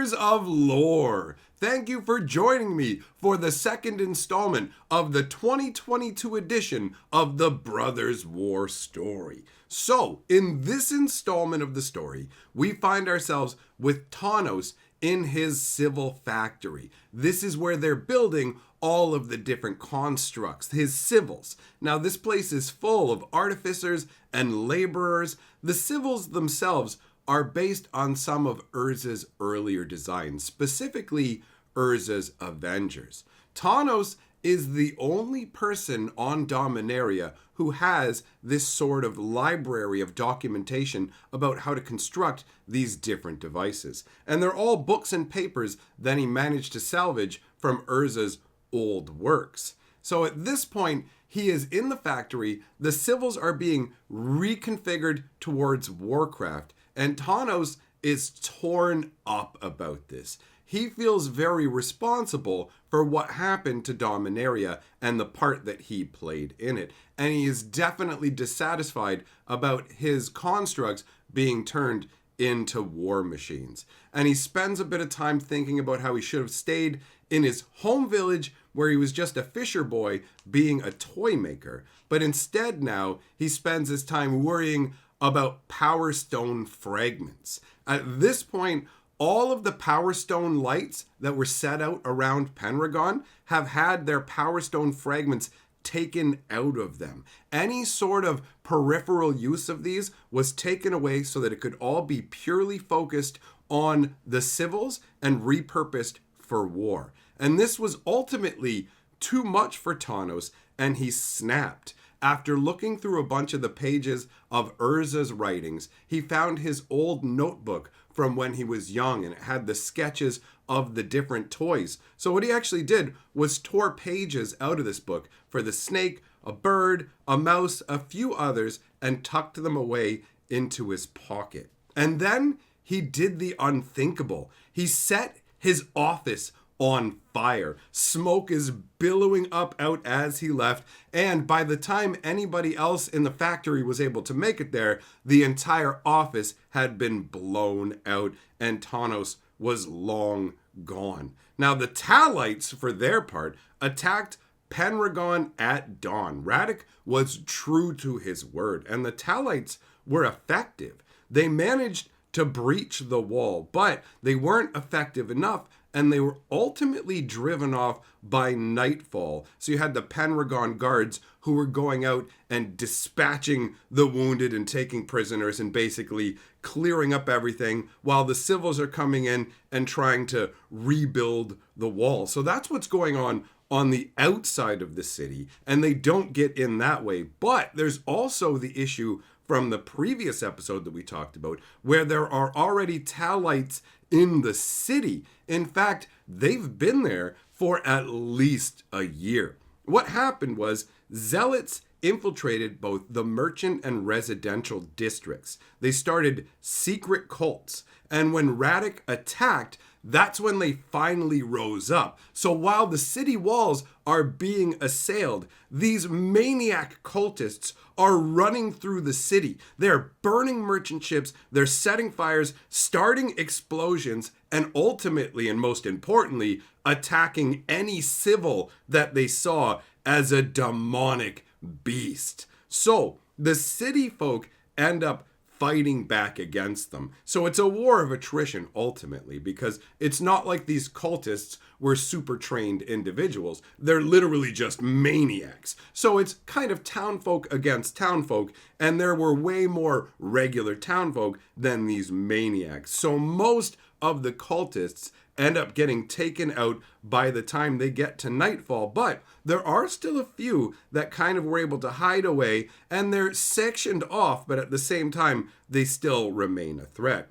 Brothers of Lore. Thank you for joining me for the second installment of the 2022 edition of the Brothers War story. So, in this installment of the story, we find ourselves with Tanos in his civil factory. This is where they're building all of the different constructs, his civils. Now, this place is full of artificers and laborers. The civils themselves are based on some of Urza's earlier designs, specifically Urza's Avengers. Tanos is the only person on Dominaria who has this sort of library of documentation about how to construct these different devices. And they're all books and papers that he managed to salvage from Urza's old works. So at this point, he is in the factory, the civils are being reconfigured towards Warcraft, and Tanos is torn up about this. He feels very responsible for what happened to Dominaria and the part that he played in it. And he is definitely dissatisfied about his constructs being turned into war machines. And he spends a bit of time thinking about how he should have stayed in his home village where he was just a fisher boy being a toy maker. But instead now he spends his time worrying about Power Stone fragments. At this point, all of the Power Stone lights that were set out around Pendragon have had their Power Stone fragments taken out of them. Any sort of peripheral use of these was taken away so that it could all be purely focused on the civils and repurposed for war. And this was ultimately too much for Tanos, and he snapped. After looking through a bunch of the pages of Urza's writings, he found his old notebook from when he was young, and it had the sketches of the different toys. So what he actually did was tore pages out of this book for the snake, a bird, a mouse, a few others, and tucked them away into his pocket. And then he did the unthinkable. He set his office on fire. Smoke is billowing up out as he left, and by the time anybody else in the factory was able to make it there, the entire office had been blown out and Tanos was long gone. Now the Talites, for their part, attacked Pendragon at dawn. Radek was true to his word, and the Talites were effective. They managed to breach the wall, but they weren't effective enough, and they were ultimately driven off by nightfall. So you had the Pendragon guards who were going out and dispatching the wounded and taking prisoners and basically clearing up everything, while the civils are coming in and trying to rebuild the wall. So that's what's going on the outside of the city, and they don't get in that way. But there's also the issue from the previous episode that we talked about, where there are already Talites in the city. In fact, they've been there for at least a year. What happened was zealots infiltrated both the merchant and residential districts. They started secret cults, and when Radek attacked, that's when they finally rose up. So while the city walls are being assailed, these maniac cultists are running through the city. They're burning merchant ships, they're setting fires, starting explosions, and ultimately, and most importantly, attacking any civil that they saw as a demonic beast. So the city folk end up fighting back against them. So it's a war of attrition ultimately, because it's not like these cultists were super trained individuals. They're literally just maniacs. So it's kind of townfolk against townfolk, and there were way more regular townfolk than these maniacs. So most of the cultists end up getting taken out by the time they get to nightfall, but there are still a few that kind of were able to hide away, and they're sectioned off, but at the same time, they still remain a threat.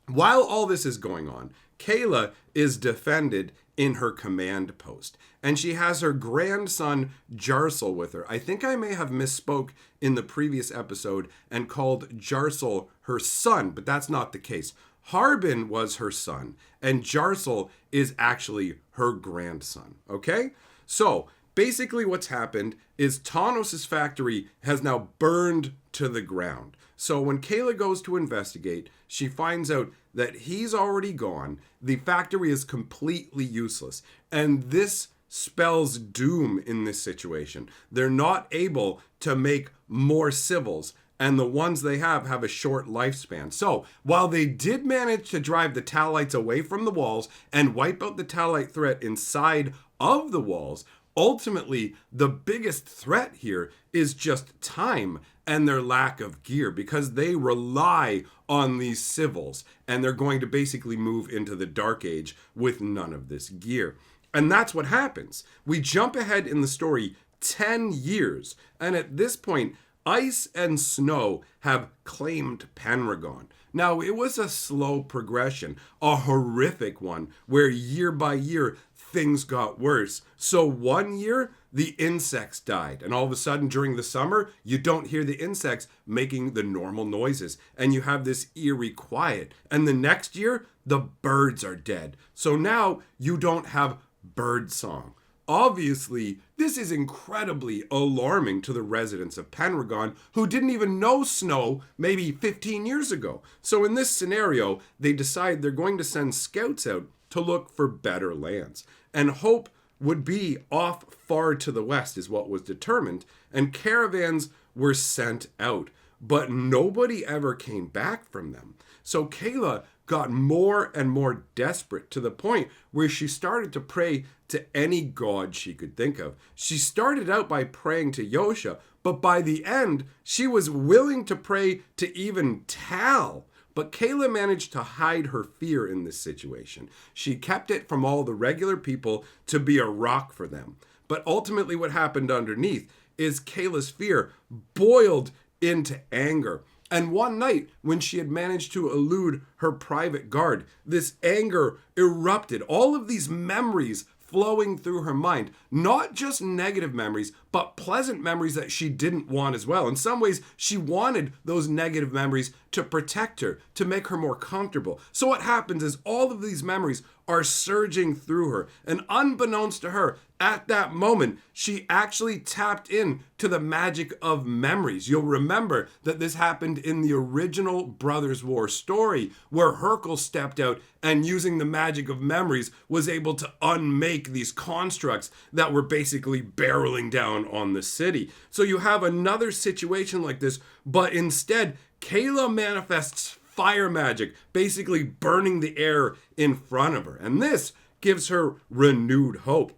While all this is going on, Kayla is defended in her command post, and she has her grandson Jarsel with her. I think I may have misspoke in the previous episode and called Jarsel her son, but that's not the case. Harbin was her son, and Jarsel is actually her grandson, okay? So basically what's happened is Tanos' factory has now burned to the ground. So when Kayla goes to investigate, she finds out that he's already gone. The factory is completely useless. And this spells doom in this situation. They're not able to make more civils, and the ones they have a short lifespan. So while they did manage to drive the Talites away from the walls and wipe out the Talite threat inside of the walls, ultimately the biggest threat here is just time and their lack of gear, because they rely on these civils, and they're going to basically move into the Dark Age with none of this gear. And that's what happens. We jump ahead in the story 10 years, and at this point, ice and snow have claimed Penregon. Now, it was a slow progression, a horrific one, where year by year, things got worse. So one year, the insects died. And all of a sudden, during the summer, you don't hear the insects making the normal noises. And you have this eerie quiet. And the next year, the birds are dead. So now you don't have bird song. Obviously, this is incredibly alarming to the residents of Penregon, who didn't even know snow maybe 15 years ago. So in this scenario, they decide they're going to send scouts out to look for better lands. And hope would be off far to the west is what was determined, and caravans were sent out. But nobody ever came back from them. So Kayla got more and more desperate, to the point where she started to pray to any god she could think of. She started out by praying to Yosha, but by the end, she was willing to pray to even Tal. But Kayla managed to hide her fear in this situation. She kept it from all the regular people to be a rock for them. But ultimately what happened underneath is Kayla's fear boiled into anger. And one night, when she had managed to elude her private guard, this anger erupted. All of these memories flowing through her mind, not just negative memories, but pleasant memories that she didn't want as well. In some ways, she wanted those negative memories to protect her, to make her more comfortable. So what happens is all of these memories are surging through her. And unbeknownst to her, at that moment, she actually tapped in to the magic of memories. You'll remember that this happened in the original Brothers War story, where Hercule stepped out and, using the magic of memories, was able to unmake these constructs that were basically barreling down on the city. So you have another situation like this, but instead, Kayla manifests fire magic, basically burning the air in front of her. And this gives her renewed hope.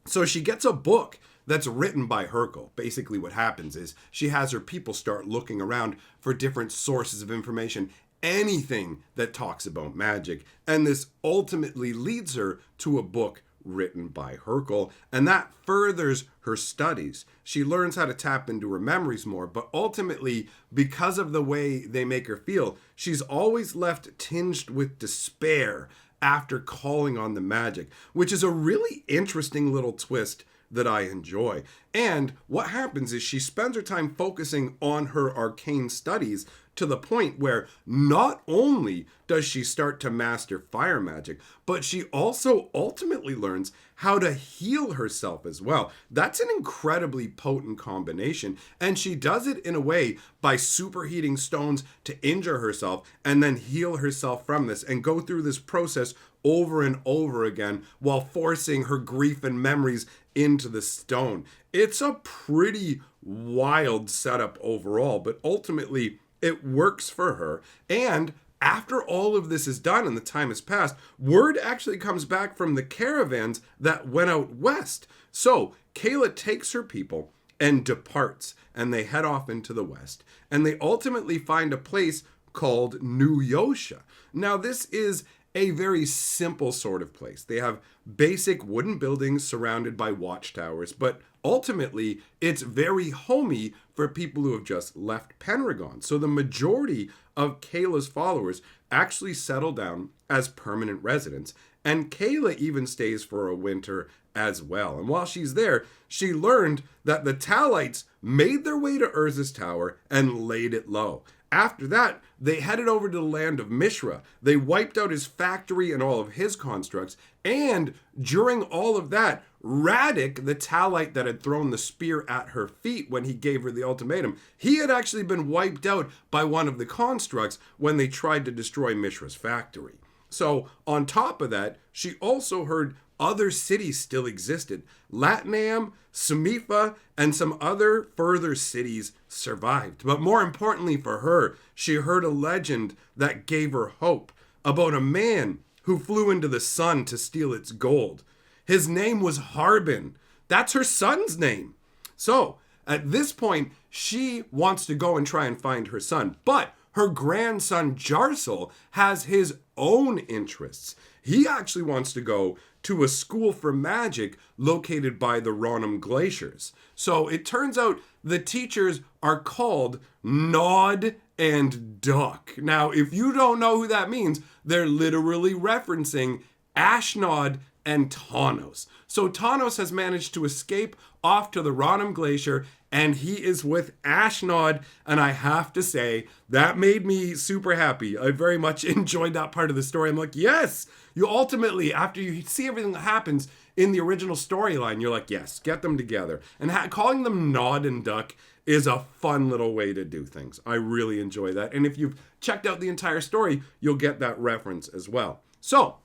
So she gets a book that's written by Hercule. Basically what happens is she has her people start looking around for different sources of information, anything that talks about magic. And this ultimately leads her to a book written by Hercule, and that furthers her studies. She learns how to tap into her memories more, but ultimately, because of the way they make her feel, she's always left tinged with despair after calling on the magic, which is a really interesting little twist that I enjoy. And what happens is she spends her time focusing on her arcane studies, to the point where not only does she start to master fire magic, but she also ultimately learns how to heal herself as well. That's an incredibly potent combination, and she does it in a way by superheating stones to injure herself and then heal herself from this, and go through this process over and over again while forcing her grief and memories into the stone. It's a pretty wild setup overall, but ultimately it works for her. And after all of this is done and the time has passed, word actually comes back from the caravans that went out west. So Kayla takes her people and departs, and they head off into the west. And they ultimately find a place called New Yosha. Now, this is a very simple sort of place. They have basic wooden buildings surrounded by watchtowers, but ultimately it's very homey for people who have just left Penregon. So the majority of Kayla's followers actually settle down as permanent residents, and Kayla even stays for a winter as well. And while she's there, she learned that the Talites made their way to Urza's tower and laid it low. After that, they headed over to the land of Mishra. They wiped out his factory and all of his constructs. And during all of that, Radek, the Talite that had thrown the spear at her feet when he gave her the ultimatum, he had actually been wiped out by one of the constructs when they tried to destroy Mishra's factory. So on top of that, she also heard other cities still existed. Latnam, Sumifa, and some other further cities survived. But more importantly for her, she heard a legend that gave her hope about a man who flew into the sun to steal its gold. His name was Harbin. That's her son's name. So at this point, she wants to go and try and find her son. But her grandson Jarsel has his own interests. He actually wants to go to a school for magic located by the Ronum glaciers. So it turns out the teachers are called Nod and Duck. Now, if you don't know who that means, they're literally referencing Ashnod and Tanos. So Tanos has managed to escape off to the Ronum glacier, and he is with Ashnod, and I have to say, that made me super happy. I very much enjoyed that part of the story. I'm like, yes! You ultimately, after you see everything that happens in the original storyline, you're like, yes, get them together. And calling them Nod and Duck is a fun little way to do things. I really enjoy that. And if you've checked out the entire story, you'll get that reference as well. So,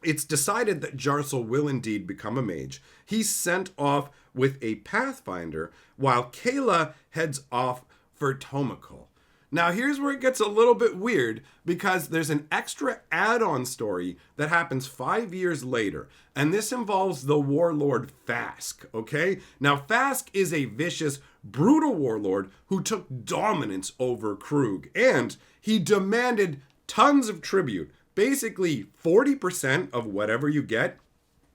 it's decided that Jarsel will indeed become a mage. He's sent off with a pathfinder, while Kayla heads off for Tomikul. Now here's where it gets a little bit weird, because there's an extra add-on story that happens 5 years later, and this involves the warlord Fask, okay? Now Fask is a vicious, brutal warlord who took dominance over Krug, and he demanded tons of tribute. Basically, 40% of whatever you get,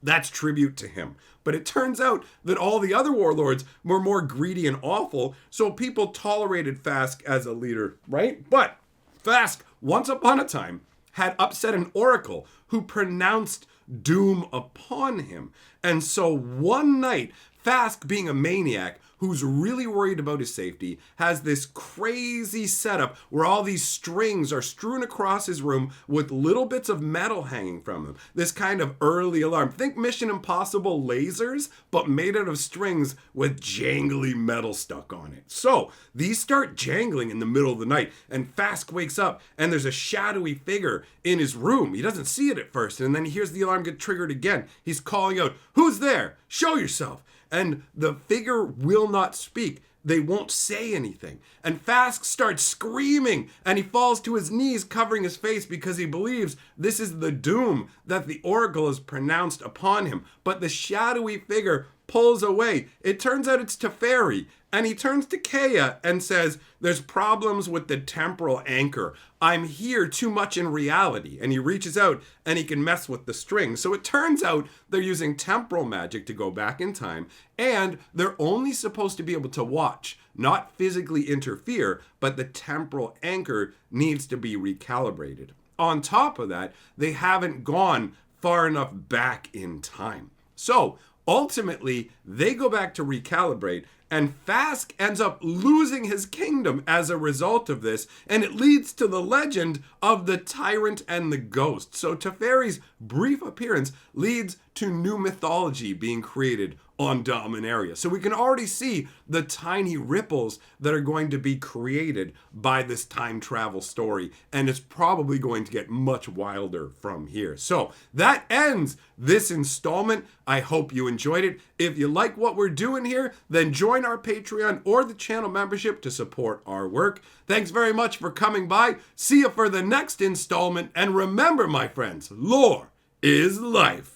that's tribute to him. But it turns out that all the other warlords were more greedy and awful, so people tolerated Fask as a leader, right? But Fask, once upon a time, had upset an oracle who pronounced doom upon him. And so one night, Fask, being a maniac who's really worried about his safety, has this crazy setup where all these strings are strewn across his room with little bits of metal hanging from them. This kind of early alarm. Think Mission Impossible lasers, but made out of strings with jangly metal stuck on it. So these start jangling in the middle of the night, and Fask wakes up, and there's a shadowy figure in his room. He doesn't see it at first, and then he hears the alarm get triggered again. He's calling out, "Who's there? Show yourself." And the figure will not speak. They won't say anything. And Fask starts screaming, and he falls to his knees, covering his face, because he believes this is the doom that the oracle has pronounced upon him. But the shadowy figure pulls away. It turns out it's Teferi, and he turns to Kaya and says, "There's problems with the temporal anchor. I'm here too much in reality." And he reaches out and he can mess with the string. So it turns out they're using temporal magic to go back in time, and they're only supposed to be able to watch, not physically interfere, but the temporal anchor needs to be recalibrated. On top of that, they haven't gone far enough back in time. So ultimately, they go back to recalibrate, and Fask ends up losing his kingdom as a result of this, and it leads to the legend of the Tyrant and the Ghost. So Teferi's brief appearance leads to new mythology being created on Dominaria. So we can already see the tiny ripples that are going to be created by this time travel story, and it's probably going to get much wilder from here. So that ends this installment. I hope you enjoyed it. If you like what we're doing here, then join our Patreon or the channel membership to support our work. Thanks very much for coming by. See you for the next installment, and remember, my friends, lore is life.